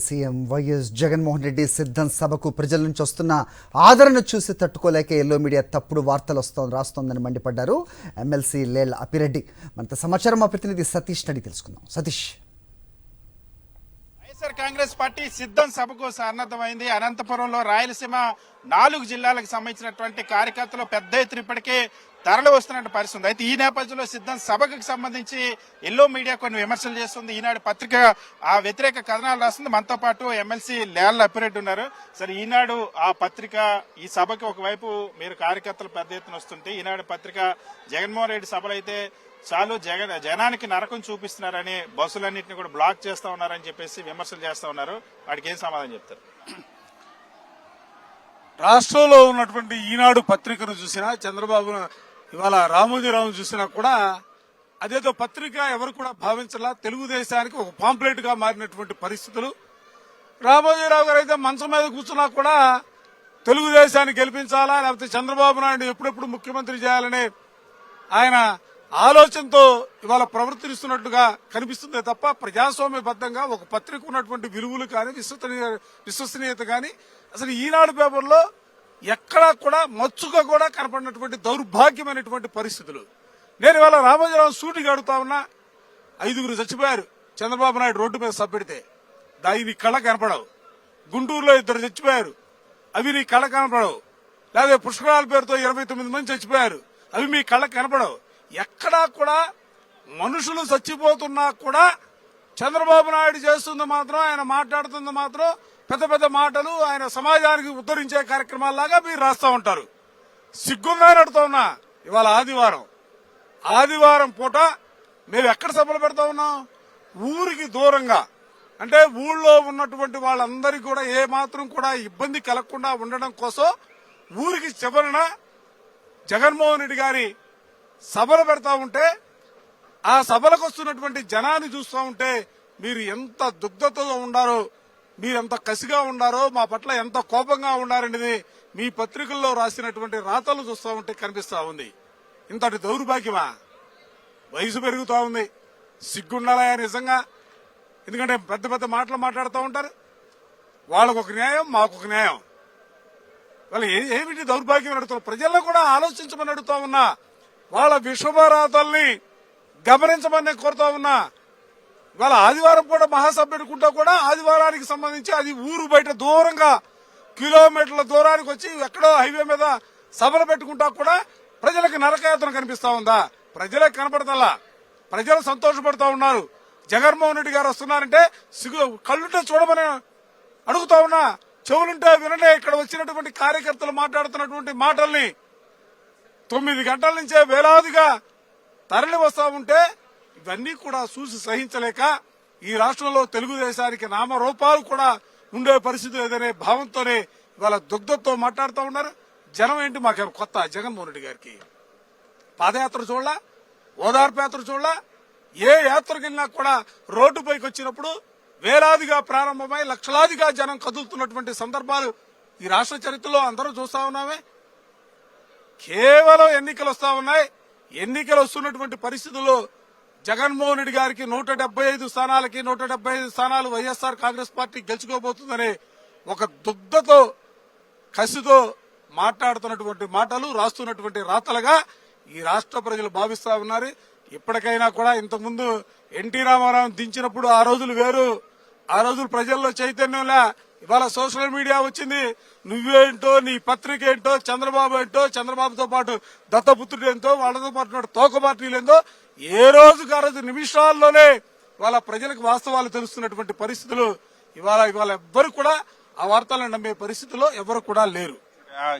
CM YS Jaganmohan Reddy సిద్ధం సభకు ప్రజల నుంచి వస్తున్న ఆదరణ చూసి తట్టుకోలేక ఎల్లో మీడియా తప్పుడు వార్తలు రాస్తోందని మండిపడ్డారు ఎమ్మెల్సీ లేళ్ల అప్పిరెడ్డి. మనతో సమాచారం మా ప్రతినిధి సతీష్ అడిగి తెలుసుకుందాం. సతీష్, వైఎస్ఆర్ కాంగ్రెస్ పార్టీ సిద్ధం సభకు సన్నద్ధమైంది. అనంతపురంలో రాయలసీమ 4 జిల్లాలకు సంబంధించినటువంటి కార్యకర్తలు పెద్ద ఎత్తున ఇప్పటికే తరలి వస్తున్న పరిస్థితి. అయితే ఈ నేపథ్యంలో సిద్ధం సభకు సంబంధించి ఎల్లో మీడియా కొన్ని విమర్శలు చేస్తుంది. ఈనాడు పత్రిక ఆ వ్యతిరేక కథనాలు రాస్తుంది. మనతో పాటు ఎమ్మెల్సీ లేళ్ల అప్పిరెడ్డి ఉన్నారు. సరే, ఈనాడు ఆ పత్రిక ఈ సభకి ఒకవైపు మీరు కార్యకర్తలు పెద్ద ఎత్తున వస్తుంటే, ఈనాడు పత్రిక జగన్మోహన్ రెడ్డి సభలు అయితే చాలు జనానికి నరకం చూపిస్తున్నారని, బస్సులన్నింటినీ కూడా బ్లాక్ చేస్తా ఉన్నారని చెప్పేసి విమర్శలు చేస్తా ఉన్నారు. వాటికి ఏం సమాధానం చెప్తారు? రాష్ట్రంలో ఉన్నటువంటి ఈనాడు పత్రికను చూసినా, చంద్రబాబు ఇవాళ రామోజీరావును చూసినా కూడా అదేదో పత్రిక ఎవరు కూడా భావించలా, తెలుగుదేశానికి ఒక పాంప్లెట్ గా మారినటువంటి పరిస్థితులు. రామోజీరావు గారు అయితే మంచం మీద కూర్చున్నా కూడా తెలుగుదేశాన్ని గెలిపించాలా, లేకపోతే చంద్రబాబు నాయుడు ఎప్పుడెప్పుడు ముఖ్యమంత్రి చేయాలనే ఆయన ఆలోచనతో ఇవాళ ప్రవర్తిస్తున్నట్టుగా కనిపిస్తుందే తప్ప, ప్రజాస్వామ్యబద్ధంగా ఒక పత్రిక ఉన్నటువంటి విలువలు కానీ విశ్వసనీయత కానీ అసలు ఈనాడు పేపర్లో ఎక్కడా కూడా మచ్చుగా కూడా కనపడినటువంటి దౌర్భాగ్యమైనటువంటి పరిస్థితులు. నేను ఇవాళ రామోజీరావు సూటిగా అడుగుతా ఉన్నా. 5 చచ్చిపోయారు చంద్రబాబు నాయుడు రోడ్డు మీద సబ్బెడితే, దాని నీ కళ్ళ కనపడవు. గుంటూరులో 2 చచ్చిపోయారు, అవి నీ కళ్ళ కనపడవు. లేదా పుష్కరాల పేరుతో 29 మంది చచ్చిపోయారు, అవి మీ కళ్ళ కనపడవు. ఎక్కడా కూడా మనుషులు చచ్చిపోతున్నా కూడా చంద్రబాబు నాయుడు చేస్తుంది మాత్రం, ఆయన మాట్లాడుతుంది మాత్రం పెద్ద పెద్ద మాటలు, ఆయన సమాజానికి ఉద్ధరించే కార్యక్రమాల్లాగా మీరు రాస్తా ఉంటారు. సిగ్గుందని అడుగుతా ఉన్నా. ఇవాళ ఆదివారం పూట మేము ఎక్కడ సభలు పెడతా ఉన్నాం? ఊరికి దూరంగా, అంటే ఊళ్ళో ఉన్నటువంటి వాళ్ళందరికీ కూడా ఏ మాత్రం కూడా ఇబ్బంది కలగకుండా ఉండడం కోసం ఊరికి చివరన జగన్మోహన్ రెడ్డి గారి సభలు పెడతా ఉంటే, ఆ సభలకు వస్తున్నటువంటి జనాన్ని చూస్తూ ఉంటే మీరు ఎంత దుగ్ధతో ఉండారో, మీరెంత కసిగా ఉండారో, మా పట్ల ఎంత కోపంగా ఉండారనేది మీ పత్రికల్లో రాసినటువంటి రాతలు చూస్తూ ఉంటే కనిపిస్తా ఉంది. ఇంతటి దౌర్భాగ్యమా? వయసు పెరుగుతూ ఉంది, సిగ్గుండాలా నిజంగా? ఎందుకంటే పెద్ద పెద్ద మాటలు మాట్లాడుతూ ఉంటారు. వాళ్ళకు ఒక న్యాయం, మాకు ఒక న్యాయం. వాళ్ళు ఏమిటి దౌర్భాగ్యం అడుగుతారు? ప్రజల్లో కూడా ఆలోచించమని అడుగుతా ఉన్నా. వాళ్ళ విశ్వభారాతల్ని గమనించమని కోరుతా ఉన్నా. ఇవాళ ఆదివారం కూడా మహాసభ పెట్టుకుంటా కూడా ఆదివారానికి సంబంధించి అది ఊరు బయట దూరంగా కిలోమీటర్ల దూరానికి వచ్చి ఎక్కడో హైవే మీద సభలు పెట్టుకుంటా కూడా ప్రజలకు నరకయాత్ర కనిపిస్తా ఉందా? ప్రజలకు కనపడతల్లా. ప్రజలు సంతోషపడుతూ ఉన్నారు. జగన్మోహన్ రెడ్డి గారు వస్తున్నారంటే కళ్ళుంటే చూడమని అడుగుతా ఉన్నా. చెవులుంటే వినండి. ఇక్కడ వచ్చినటువంటి కార్యకర్తలు మాట్లాడుతున్నటువంటి మాటల్ని 9 గంటల నుంచే వేలాదిగా తరలి వస్తా ఉంటే ఇవన్నీ కూడా చూసి సహించలేక ఈ రాష్ట్రంలో తెలుగుదేశానికి నామరూపాలు కూడా ఉండే పరిస్థితి లేదనే భావంతోనే ఇవాళ దుగ్ధతో మాట్లాడుతూ ఉన్నారు. జనం ఏంటి మాకేమో కొత్త? జగన్మోహన్ రెడ్డి గారికి పాదయాత్ర చూడలా, ఓదార్పు యాత్ర చూడలా. ఏ యాత్రకు వెళ్ళినా కూడా రోడ్డుపైకి వచ్చినప్పుడు వేలాదిగా ప్రారంభమై లక్షలాదిగా జనం కదులుతున్నటువంటి సందర్భాలు ఈ రాష్ట్ర చరిత్రలో అందరూ చూస్తా ఉన్నామే. కేవలం ఎన్నికలు వస్తా ఉన్నాయి. ఎన్నికలు వస్తున్నటువంటి పరిస్థితుల్లో జగన్మోహన్ రెడ్డి గారికి 175 స్థానాలకి 175 స్థానాలు వైఎస్ఆర్ కాంగ్రెస్ పార్టీ గెలుచుకోబోతుందనే ఒక దుగ్ధతో, కసితో మాట్లాడుతున్నటువంటి మాటలు, రాస్తున్నటువంటి రాతలుగా ఈ రాష్ట్ర ప్రజలు భావిస్తా ఉన్నారు. ఇప్పటికైనా కూడా ఇంతకుముందు ఎన్టీ రామారావు దించినప్పుడు ఆ రోజులు వేరు. ఆ రోజులు ప్రజల్లో చైతన్యంలా. ఇవాళ సోషల్ మీడియా వచ్చింది. నువ్వేంటో, నీ పత్రిక ఏంటో, చంద్రబాబు ఏంటో, చంద్రబాబుతో పాటు దత్తపుత్రుడు ఏంటో, వాళ్ళతో పాటు తోక పార్టీలు ఏంటో, ఏ రోజుకు ఆ రోజు నిమిషాల్లోనే వాళ్ళ ప్రజలకు వాస్తవాలు తెలుస్తున్నటువంటి పరిస్థితులు ఇవాళ ఎవ్వరు కూడా ఆ వార్తలను నమ్మే పరిస్థితుల్లో ఎవరు కూడా లేరు.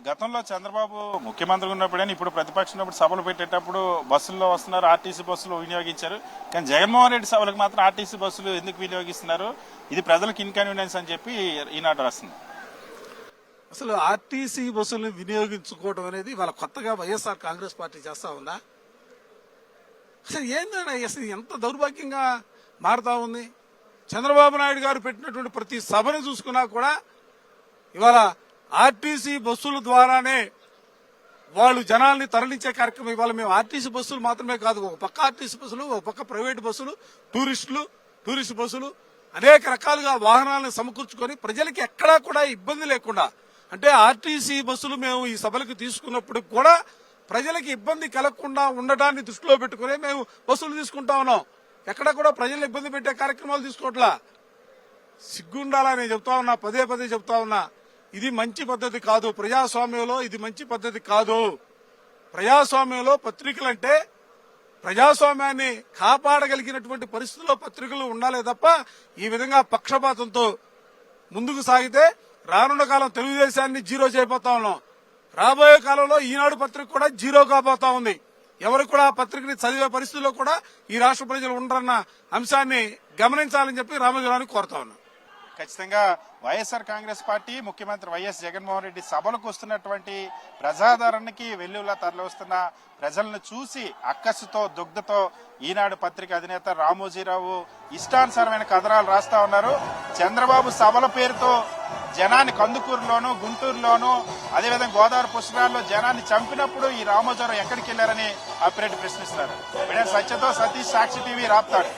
గతంలో చంద్రబాబు ముఖ్యమంత్రి ఉన్నప్పుడైనా ఇప్పుడు ప్రతిపక్షం ఉన్నప్పుడు సభలు పెట్టేటప్పుడు బస్సుల్లో వస్తున్నారు, ఆర్టీసీ బస్సులు వినియోగించారు. కానీ జగన్మోహన్ రెడ్డి సభలకు మాత్రం ఆర్టీసీ బస్సులు ఎందుకు వినియోగిస్తున్నారు? ఇది ప్రజలకు ఇన్కన్వీనియన్స్ అని చెప్పి ఈనాడు రాస్తుంది. అసలు ఆర్టీసీ బస్సులను వినియోగించుకోవడం అనేది వాళ్ళ కొత్తగా వైఎస్ఆర్ కాంగ్రెస్ పార్టీ చేస్తా ఉందా? అసలు ఏంటంటే అసలు ఎంత దౌర్భాగ్యంగా మారుతా ఉంది. చంద్రబాబు నాయుడు గారు పెట్టినటువంటి ప్రతి సభను చూసుకున్నా కూడా ఇవాళ ఆర్టీసీ బస్సుల ద్వారానే వాళ్ళు జనాల్ని తరలించే కార్యక్రమం. ఇవాళ మేము ఆర్టీసీ బస్సులు మాత్రమే కాదు, ఒక పక్క ఆర్టీసీ బస్సులు, ఒక పక్క ప్రైవేట్ బస్సులు, టూరిస్ట్ బస్సులు, అనేక రకాలుగా వాహనాలను సమకూర్చుకొని ప్రజలకి ఎక్కడా కూడా ఇబ్బంది లేకుండా, అంటే ఆర్టీసీ బస్సులు మేము ఈ సభలకు తీసుకున్నప్పుడు కూడా ప్రజలకి ఇబ్బంది కలగకుండా ఉండడాన్ని దృష్టిలో పెట్టుకుని మేము బస్సులు తీసుకుంటా ఉన్నాం. ఎక్కడ కూడా ప్రజలు ఇబ్బంది పెట్టే కార్యక్రమాలు తీసుకోవట్లా. సిగ్గుండాలని చెప్తా ఉన్నా, పదే పదే చెప్తా ఉన్నా, ఇది మంచి పద్ధతి కాదు. ప్రజాస్వామ్యంలో ఇది మంచి పద్ధతి కాదు. ప్రజాస్వామ్యంలో పత్రికలంటే ప్రజాస్వామ్యాన్ని కాపాడగలిగినటువంటి పరిస్థితుల్లో పత్రికలు ఉండాలే తప్ప ఈ విధంగా పక్షపాతంతో ముందుకు సాగితే రానున్న కాలం తెలుగుదేశాన్ని జీరో చేయబోతా ఉన్నాం. రాబోయే కాలంలో ఈనాడు పత్రిక కూడా జీరో కాబోతా ఉంది. ఎవరు కూడా ఆ పత్రికని చదివే పరిస్థితుల్లో కూడా ఈ రాష్ట్ర ప్రజలు ఉండరన్న అంశాన్ని గమనించాలని చెప్పి రామజీరావుని కోరుతా ఉన్నాం. ఖచ్చితంగా వైఎస్ఆర్ కాంగ్రెస్ పార్టీ ముఖ్యమంత్రి వైఎస్ జగన్మోహన్ రెడ్డి సభలకు వస్తున్నటువంటి ప్రజాదరణకి వెల్లువలా తరలివస్తున్న ప్రజలను చూసి అక్కసుతో దుగ్ధతో ఈనాడు పత్రిక అధినేత రామోజీరావు ఇష్టానుసారమైన కథనాలు రాస్తా ఉన్నారు. చంద్రబాబు సభల పేరుతో జనాన్ని కందుకూరులోను, గుంటూరులోను, అదేవిధంగా గోదావరి పుష్కరాల్లో జనాన్ని చంపినప్పుడు ఈ రామోజీరావు ఎక్కడికి వెళ్లారని అప్పిరెడ్డి ప్రశ్నిస్తున్నారు. సత్యతో సతీష్, సాక్షి టీవీ, రాప్తాడు.